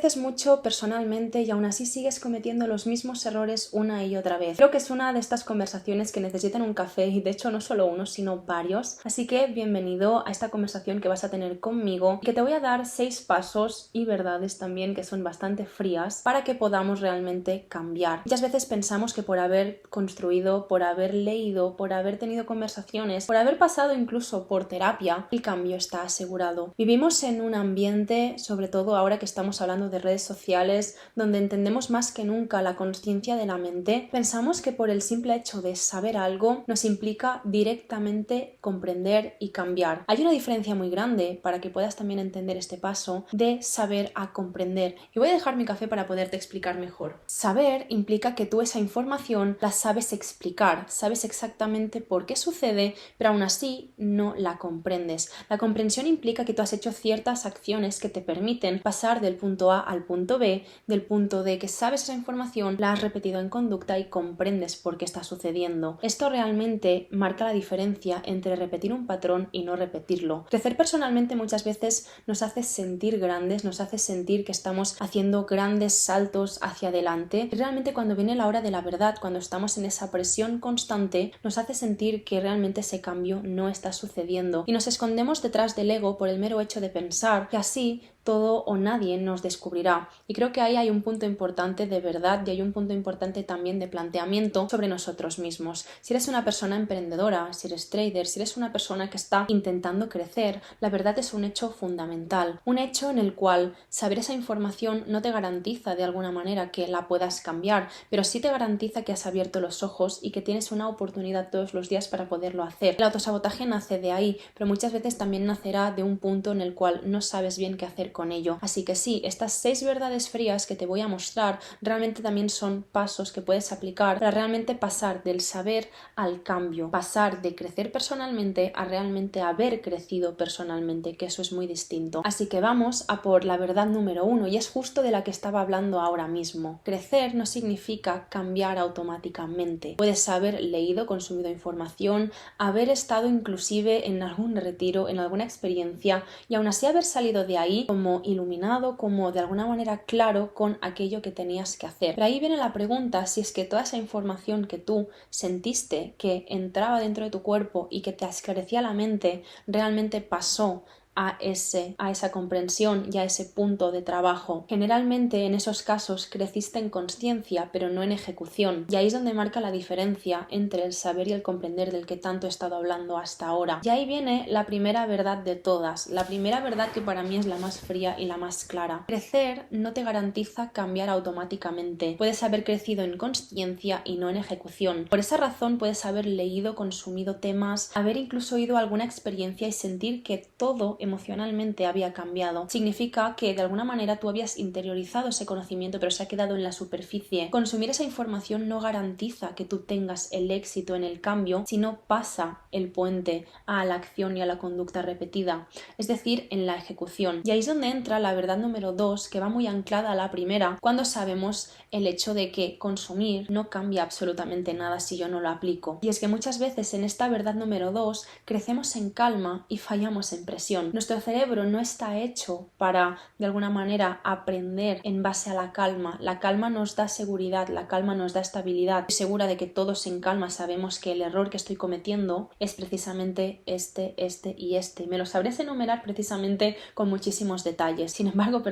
creces mucho personalmente y aún así sigues cometiendo los mismos errores una y otra vez. Creo que es una de estas conversaciones que necesitan un café y de hecho no solo uno, sino varios. Así que bienvenido a esta conversación que vas a tener conmigo y que te voy a dar 6 pasos y verdades también que son bastante frías para que podamos realmente cambiar. Muchas veces pensamos que por haber construido, por haber leído, por haber tenido conversaciones, por haber pasado incluso por terapia, el cambio está asegurado. Vivimos en un ambiente, sobre todo ahora que estamos hablando de redes sociales, donde entendemos más que nunca la consciencia de la mente. Pensamos que por el simple hecho de saber algo nos implica directamente comprender y cambiar. Hay una diferencia muy grande, para que puedas también entender este paso, de saber a comprender. Y voy a dejar mi café para poderte explicar mejor. Saber implica que tú esa información la sabes explicar, sabes exactamente por qué sucede, pero aún así no la comprendes. La comprensión implica que tú has hecho ciertas acciones que te permiten pasar del punto A al punto B, del punto de que sabes esa información, la has repetido en conducta y comprendes por qué está sucediendo. Esto realmente marca la diferencia entre repetir un patrón y no repetirlo. Crecer personalmente muchas veces nos hace sentir grandes, nos hace sentir que estamos haciendo grandes saltos hacia adelante y realmente cuando viene la hora de la verdad, cuando estamos en esa presión constante, nos hace sentir que realmente ese cambio no está sucediendo y nos escondemos detrás del ego por el mero hecho de pensar que así todo o nadie nos descubrirá. Y creo que ahí hay un punto importante de verdad y hay un punto importante también de planteamiento sobre nosotros mismos. Si eres una persona emprendedora, si eres trader, si eres una persona que está intentando crecer, la verdad es un hecho fundamental. Un hecho en el cual saber esa información no te garantiza de alguna manera que la puedas cambiar, pero sí te garantiza que has abierto los ojos y que tienes una oportunidad todos los días para poderlo hacer. El autosabotaje nace de ahí, pero muchas veces también nacerá de un punto en el cual no sabes bien qué hacer con ello. Así que sí, estas 6 verdades frías que te voy a mostrar realmente también son pasos que puedes aplicar para realmente pasar del saber al cambio, pasar de crecer personalmente a realmente haber crecido personalmente, que eso es muy distinto. Así que vamos a por la verdad número 1 y es justo de la que estaba hablando ahora mismo. Crecer no significa cambiar automáticamente. Puedes haber leído, consumido información, haber estado inclusive en algún retiro, en alguna experiencia y aún así haber salido de ahí como iluminado, como de alguna manera claro con aquello que tenías que hacer. Pero ahí viene la pregunta si es que toda esa información que tú sentiste que entraba dentro de tu cuerpo y que te esclarecía la mente realmente pasó a esa comprensión y a ese punto de trabajo. Generalmente en esos casos creciste en consciencia pero no en ejecución y ahí es donde marca la diferencia entre el saber y el comprender del que tanto he estado hablando hasta ahora. Y ahí viene la primera verdad de todas, la primera verdad que para mí es la más fría y la más clara. Crecer no te garantiza cambiar automáticamente. Puedes haber crecido en consciencia y no en ejecución. Por esa razón puedes haber leído, consumido temas, haber incluso oído alguna experiencia y sentir que todo emocionalmente había cambiado. Significa que de alguna manera tú habías interiorizado ese conocimiento pero se ha quedado en la superficie. Consumir esa información no garantiza que tú tengas el éxito en el cambio, sino pasa el puente a la acción y a la conducta repetida, es decir, en la ejecución. Y ahí es donde entra la verdad número 2, que va muy anclada a la primera, cuando sabemos el hecho de que consumir no cambia absolutamente nada si yo no lo aplico. Y es que muchas veces en esta verdad número 2 crecemos en calma y fallamos en presión. Nuestro cerebro no está hecho para, de alguna manera, aprender en base a la calma. La calma nos da seguridad, la calma nos da estabilidad. Estoy segura de que todos en calma sabemos que el error que estoy cometiendo es precisamente este y este. Me lo sabrías enumerar precisamente con muchísimos detalles. Sin embargo,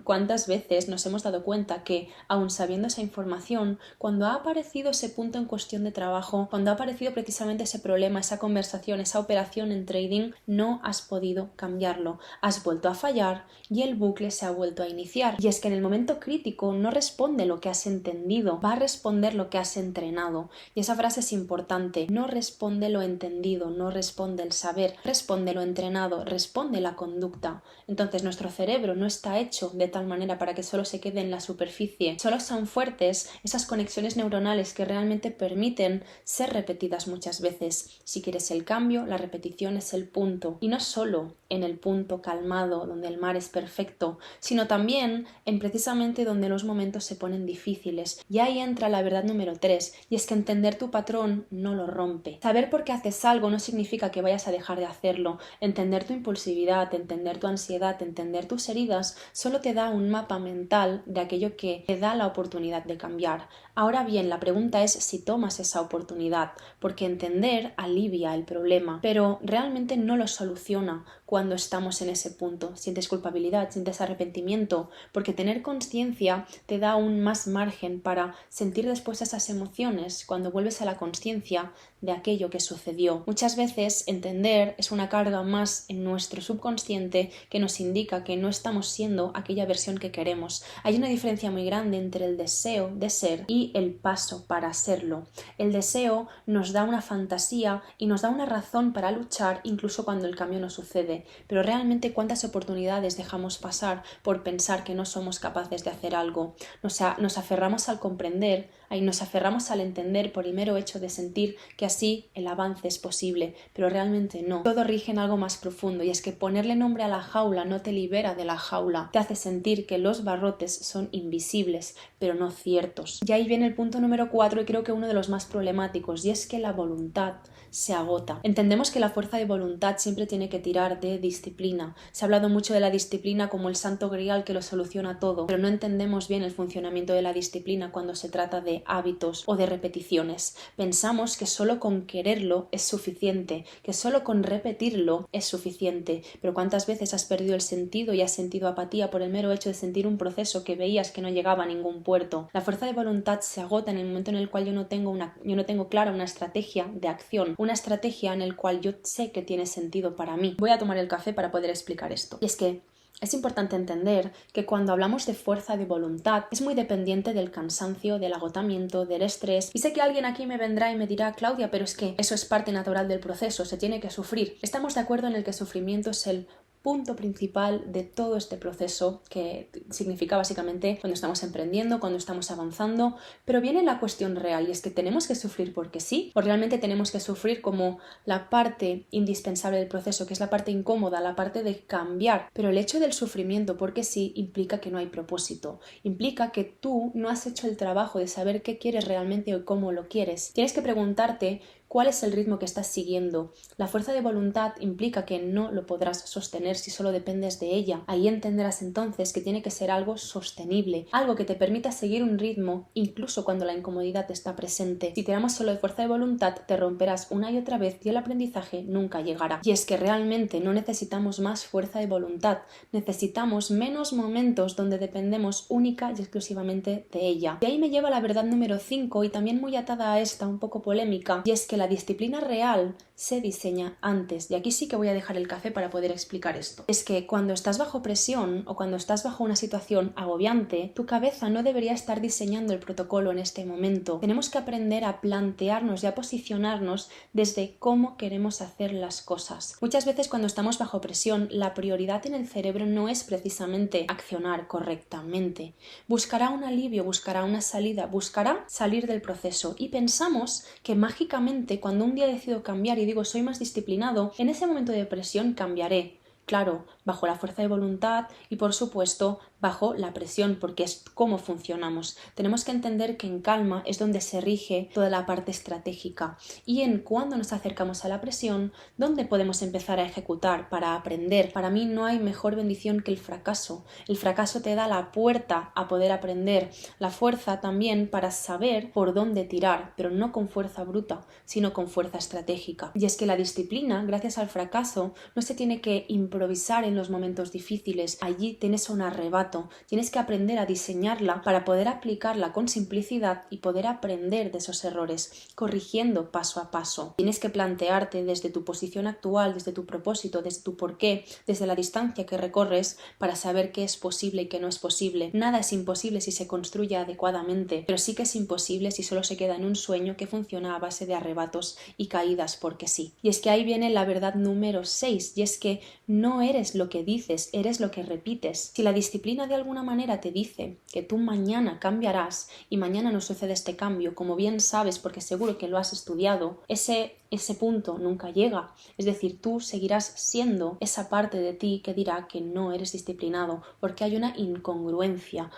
¿cuántas veces nos hemos dado cuenta que, aun sabiendo esa información, cuando ha aparecido ese punto en cuestión de trabajo, cuando ha aparecido precisamente ese problema, esa conversación, esa operación en trading, no has podido cambiarlo? Has vuelto a fallar y el bucle se ha vuelto a iniciar. Y es que en el momento crítico no responde lo que has entendido, va a responder lo que has entrenado. Y esa frase es importante. No responde lo entendido, no responde el saber, responde lo entrenado, responde la conducta. Entonces nuestro cerebro no está hecho de tal manera para que solo se quede en la superficie. Solo son fuertes esas conexiones neuronales que realmente permiten ser repetidas muchas veces. Si quieres el cambio, la repetición es el punto. Y no solo en en el punto calmado, donde el mar es perfecto, sino también en precisamente donde los momentos se ponen difíciles. Y ahí entra la verdad número 3, y es que entender tu patrón no lo rompe. Saber por qué haces algo no significa que vayas a dejar de hacerlo. Entender tu impulsividad, entender tu ansiedad, entender tus heridas, solo te da un mapa mental de aquello que te da la oportunidad de cambiar. Ahora bien, la pregunta es si tomas esa oportunidad, porque entender alivia el problema, pero realmente no lo soluciona cuando estamos en ese punto. Sientes culpabilidad, sientes arrepentimiento, porque tener conciencia te da aún más margen para sentir después esas emociones cuando vuelves a la conciencia de aquello que sucedió. Muchas veces entender es una carga más en nuestro subconsciente que nos indica que no estamos siendo aquella versión que queremos. Hay una diferencia muy grande entre el deseo de ser y el paso para serlo. El deseo nos da una fantasía y nos da una razón para luchar incluso cuando el cambio no sucede, pero realmente cuántas oportunidades dejamos pasar por pensar que no somos capaces de hacer algo. Nos aferramos al comprender, nos aferramos al entender por el mero hecho de sentir que así el avance es posible, pero realmente no. Todo rige en algo más profundo, y es que ponerle nombre a la jaula no te libera de la jaula, te hace sentir que los barrotes son invisibles, pero no ciertos. Y ahí viene el punto número 4, y creo que uno de los más problemáticos, y es que la voluntad se agota. Entendemos que la fuerza de voluntad siempre tiene que tirar de disciplina. Se ha hablado mucho de la disciplina como el santo grial que lo soluciona todo, pero no entendemos bien el funcionamiento de la disciplina cuando se trata de hábitos o de repeticiones. Pensamos que solo con quererlo es suficiente, que solo con repetirlo es suficiente, pero ¿cuántas veces has perdido el sentido y has sentido apatía por el mero hecho de sentir un proceso que veías que no llegaba a ningún puerto? La fuerza de voluntad se agota en el momento en el cual yo no tengo clara una estrategia de acción, una estrategia en el cual yo sé que tiene sentido para mí. Voy a tomar el café para poder explicar esto. Y es que es importante entender que cuando hablamos de fuerza de voluntad es muy dependiente del cansancio, del agotamiento, del estrés. Y sé que alguien aquí me vendrá y me dirá: Claudia, pero es que eso es parte natural del proceso, se tiene que sufrir. Estamos de acuerdo en el que el sufrimiento es el punto principal de todo este proceso, que significa básicamente cuando estamos emprendiendo, cuando estamos avanzando, pero viene la cuestión real, y es que ¿tenemos que sufrir porque sí? ¿O realmente tenemos que sufrir como la parte indispensable del proceso, que es la parte incómoda, la parte de cambiar? Pero el hecho del sufrimiento porque sí implica que no hay propósito, implica que tú no has hecho el trabajo de saber qué quieres realmente o cómo lo quieres. Tienes que preguntarte ¿cuál es el ritmo que estás siguiendo? La fuerza de voluntad implica que no lo podrás sostener si solo dependes de ella. Ahí entenderás entonces que tiene que ser algo sostenible, algo que te permita seguir un ritmo incluso cuando la incomodidad está presente. Si te damos solo de fuerza de voluntad, te romperás una y otra vez y el aprendizaje nunca llegará. Y es que realmente no necesitamos más fuerza de voluntad, necesitamos menos momentos donde dependemos única y exclusivamente de ella. Y ahí me lleva la verdad número 5, y también muy atada a esta, un poco polémica, y es que la disciplina real se diseña antes. Y aquí sí que voy a dejar el café para poder explicar esto. Es que cuando estás bajo presión o cuando estás bajo una situación agobiante, tu cabeza no debería estar diseñando el protocolo en este momento. Tenemos que aprender a plantearnos y a posicionarnos desde cómo queremos hacer las cosas. Muchas veces cuando estamos bajo presión, la prioridad en el cerebro no es precisamente accionar correctamente. Buscará un alivio, buscará una salida, buscará salir del proceso, y pensamos que mágicamente cuando un día decido cambiar y digo soy más disciplinado, en ese momento de presión cambiaré. Claro, bajo la fuerza de voluntad y por supuesto bajo la presión, porque es cómo funcionamos. Tenemos que entender que en calma es donde se rige toda la parte estratégica, y en cuando nos acercamos a la presión, donde podemos empezar a ejecutar para aprender. Para mí no hay mejor bendición que el fracaso. El fracaso te da la puerta a poder aprender, la fuerza también para saber por dónde tirar, pero no con fuerza bruta, sino con fuerza estratégica. Y es que la disciplina, gracias al fracaso, no se tiene que improvisar en los momentos difíciles. Allí tienes un arrebato. Tienes que aprender a diseñarla para poder aplicarla con simplicidad y poder aprender de esos errores, corrigiendo paso a paso. Tienes que plantearte desde tu posición actual, desde tu propósito, desde tu porqué, desde la distancia que recorres, para saber qué es posible y qué no es posible. Nada es imposible si se construye adecuadamente, pero sí que es imposible si solo se queda en un sueño que funciona a base de arrebatos y caídas porque sí. Y es que ahí viene la verdad número 6, y es que no eres lo que dices, eres lo que repites. Si la disciplina de alguna manera te dice que tú mañana cambiarás y mañana no sucede este cambio, como bien sabes porque seguro que lo has estudiado, ese ese punto nunca llega. Es decir, tú seguirás siendo esa parte de ti que dirá que no eres disciplinado, porque hay una incongruencia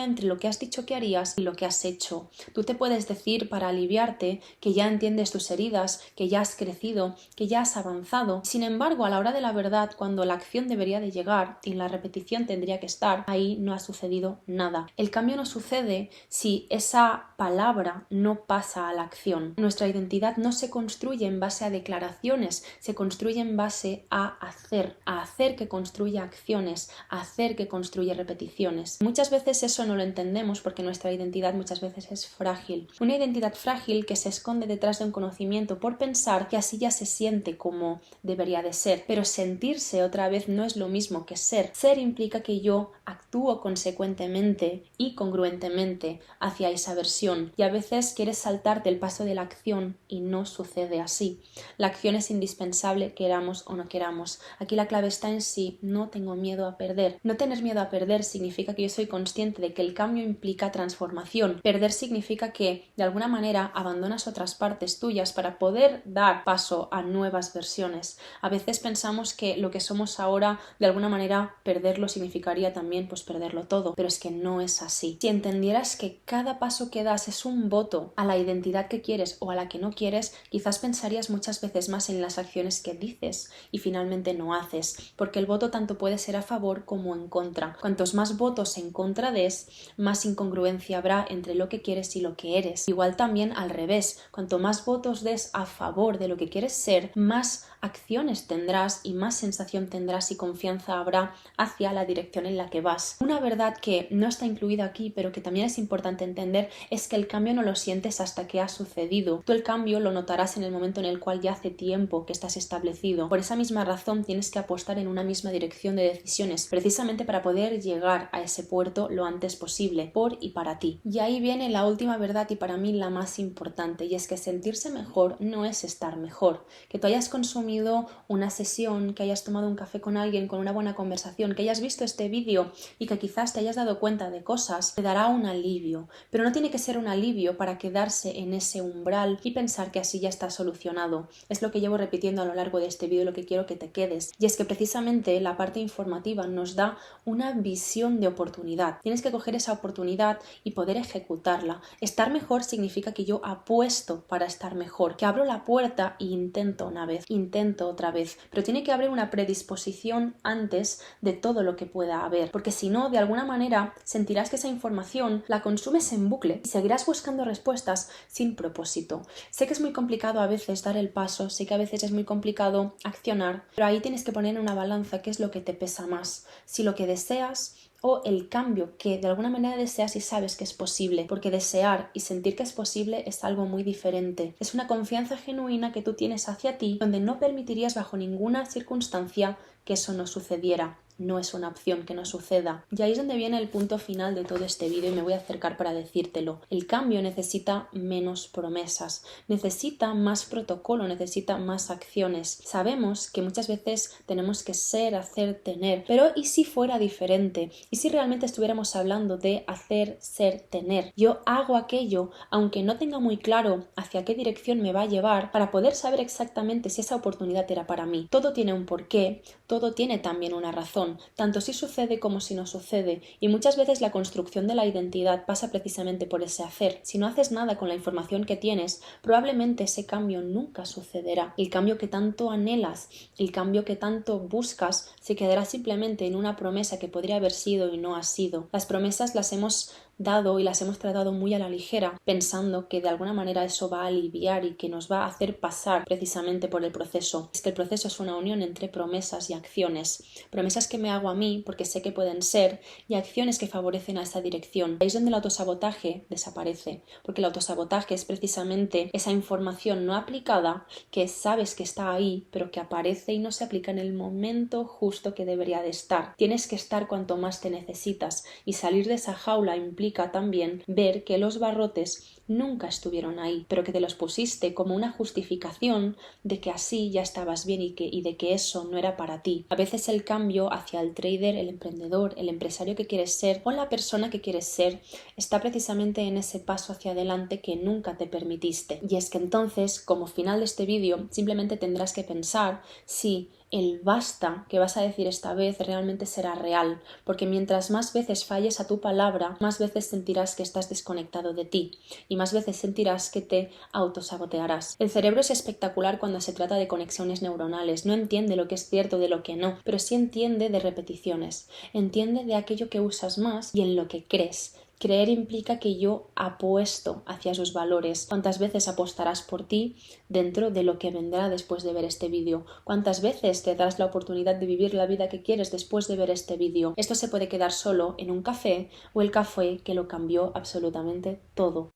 entre lo que has dicho que harías y lo que has hecho. Tú te puedes decir para aliviarte que ya entiendes tus heridas, que ya has crecido, que ya has avanzado. Sin embargo, a la hora de la verdad, cuando la acción debería de llegar y la repetición tendría que estar, ahí no ha sucedido nada. El cambio no sucede si esa palabra no pasa a la acción. Nuestra identidad no se construye en base a declaraciones, se construye en base a hacer que construya acciones, a hacer que construya repeticiones. Muchas veces eso no lo entendemos porque nuestra identidad muchas veces es frágil. Una identidad frágil que se esconde detrás de un conocimiento por pensar que así ya se siente como debería de ser. Pero sentirse otra vez no es lo mismo que ser. Ser implica que yo actúo consecuentemente y congruentemente hacia esa versión. Y a veces quieres saltarte el paso de la acción y no sucede así. La acción es indispensable, queramos o no queramos. Aquí la clave está en sí, no tengo miedo a perder. No tener miedo a perder significa que yo soy consciente de que el cambio implica transformación. Perder significa que de alguna manera abandonas otras partes tuyas para poder dar paso a nuevas versiones. A veces pensamos que lo que somos ahora, de alguna manera, perderlo significaría también pues perderlo todo, pero es que no es así. Si entendieras que cada paso que das es un voto a la identidad que quieres o a la que no quieres, quizás pensarías muchas veces más en las acciones que dices y finalmente no haces, porque el voto tanto puede ser a favor como en contra. Cuantos más votos en contra des, más incongruencia habrá entre lo que quieres y lo que eres. Igual también al revés, cuanto más votos des a favor de lo que quieres ser, más acciones tendrás y más sensación tendrás y confianza habrá hacia la dirección en la que vas. Una verdad que no está incluida aquí, pero que también es importante entender, es que el cambio no lo sientes hasta que ha sucedido. Tú el cambio lo notarás en el momento en el cual ya hace tiempo que estás establecido. Por esa misma razón tienes que apostar en una misma dirección de decisiones, precisamente para poder llegar a ese puerto lo antes posible, por y para ti. Y ahí viene la última verdad y para mí la más importante, y es que sentirse mejor no es estar mejor. Que tú hayas consumido una sesión, que hayas tomado un café con alguien, con una buena conversación, que hayas visto este vídeo y que quizás te hayas dado cuenta de cosas, te dará un alivio. Pero no tiene que ser un alivio para quedarse en ese umbral y pensar que así ya está solucionado. Es lo que llevo repitiendo a lo largo de este vídeo, lo que quiero que te quedes. Y es que precisamente la parte informativa nos da una visión de oportunidad. Tienes que coger esa oportunidad y poder ejecutarla. Estar mejor significa que yo apuesto para estar mejor, que abro la puerta e intento una vez, intento otra vez, pero tiene que haber una predisposición antes de todo lo que pueda haber, porque si no, de alguna manera sentirás que esa información la consumes en bucle y seguirás buscando respuestas sin propósito. Sé que es muy complicado a veces dar el paso, sé que a veces es muy complicado accionar, pero ahí tienes que poner en una balanza qué es lo que te pesa más, si lo que deseas o el cambio que de alguna manera deseas y sabes que es posible, porque desear y sentir que es posible es algo muy diferente. Es una confianza genuina que tú tienes hacia ti, donde no permitirías bajo ninguna circunstancia que eso no sucediera. No es una opción que no suceda. Y ahí es donde viene el punto final de todo este vídeo y me voy a acercar para decírtelo. El cambio necesita menos promesas, necesita más protocolo, necesita más acciones. Sabemos que muchas veces tenemos que ser, hacer, tener, pero ¿y si fuera diferente? ¿Y si realmente estuviéramos hablando de hacer, ser, tener? Yo hago aquello, aunque no tenga muy claro hacia qué dirección me va a llevar, para poder saber exactamente si esa oportunidad era para mí. Todo tiene un porqué, todo tiene también una razón, tanto si sucede como si no sucede, y muchas veces la construcción de la identidad pasa precisamente por ese hacer. Si no haces nada con la información que tienes, probablemente ese cambio nunca sucederá. El cambio que tanto anhelas, el cambio que tanto buscas, se quedará simplemente en una promesa que podría haber sido y no ha sido. Las promesas las hemos dado y las hemos tratado muy a la ligera, pensando que de alguna manera eso va a aliviar y que nos va a hacer pasar precisamente por el proceso. Es que el proceso es una unión entre promesas y acciones. Promesas que me hago a mí porque sé que pueden ser y acciones que favorecen a esa dirección. Ahí es donde el autosabotaje desaparece, porque el autosabotaje es precisamente esa información no aplicada que sabes que está ahí, pero que aparece y no se aplica en el momento justo que debería de estar. Tienes que estar cuanto más te necesitas y salir de esa jaula implica también ver que los barrotes nunca estuvieron ahí, pero que te los pusiste como una justificación de que así ya estabas bien y de que eso no era para ti. A veces el cambio hacia el trader, el emprendedor, el empresario que quieres ser o la persona que quieres ser está precisamente en ese paso hacia adelante que nunca te permitiste. Y es que entonces, como final de este vídeo, simplemente tendrás que pensar si el basta que vas a decir esta vez realmente será real, porque mientras más veces falles a tu palabra, más veces sentirás que estás desconectado de ti y más veces sentirás que te autosabotearás. El cerebro es espectacular cuando se trata de conexiones neuronales, no entiende lo que es cierto de lo que no, pero sí entiende de repeticiones, entiende de aquello que usas más y en lo que crees. Creer implica que yo apuesto hacia sus valores. ¿Cuántas veces apostarás por ti dentro de lo que vendrá después de ver este vídeo? ¿Cuántas veces te das la oportunidad de vivir la vida que quieres después de ver este vídeo? Esto se puede quedar solo en un café o el café que lo cambió absolutamente todo.